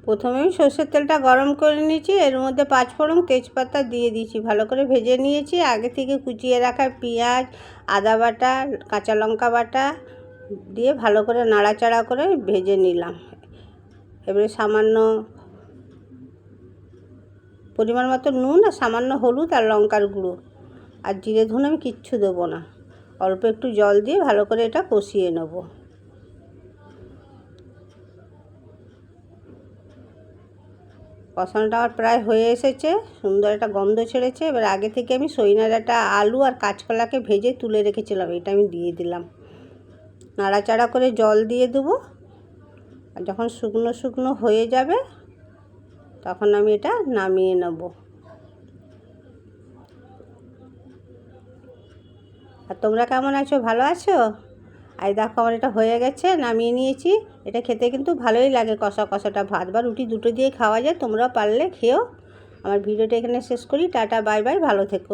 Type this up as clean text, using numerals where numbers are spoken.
প্রথমে আমি সর্ষের তেলটা গরম করে নিয়েছি, এর মধ্যে 5 ফোড়ন তেজপাতা দিয়ে দিয়েছি, ভালো করে ভেজে নিয়েছি। আগে থেকে কুচিয়ে রাখা পেঁয়াজ, আদা বাটা, কাঁচা লঙ্কা বাটা দিয়ে ভালো করে নাড়াচাড়া করে ভেজে নিলাম। এবারে সামান্য পরিমাণ মতো নুন আর সামান্য হলুদ আর লঙ্কার গুঁড়ো আর জিরে ধনে আমি কিচ্ছু দেবো না, অল্প একটু জল দিয়ে ভালো করে এটা কষিয়ে নেব। কষানোটা আমার প্রায় হয়ে এসেছে, সুন্দর একটা গন্ধ ছেড়েছে। এবার আগে থেকে আমি সইনা ডাঁটা, আলু আর কাঁচকলাকে ভেজে তুলে রেখেছিলাম, এটা আমি দিয়ে দিলাম। নাড়াচাড়া করে জল দিয়ে দেবো, আর যখন শুকনো শুকনো হয়ে যাবে তখন আমি এটা নামিয়ে নেব। আর তোমরা কেমন আছো? ভালো আছো? আর দেখো আমার এটা হয়ে গেছে, নামিয়ে নিয়েছি। এটা খেতে কিন্তু ভালোই লাগে, কষা কষাটা ভাত বা রুটি দুটো দিয়ে খাওয়া যায়। তোমরা পারলে খেও। আমার ভিডিওটা এখানে শেষ করি। টাটা, বাই বাই, ভালো থেকো।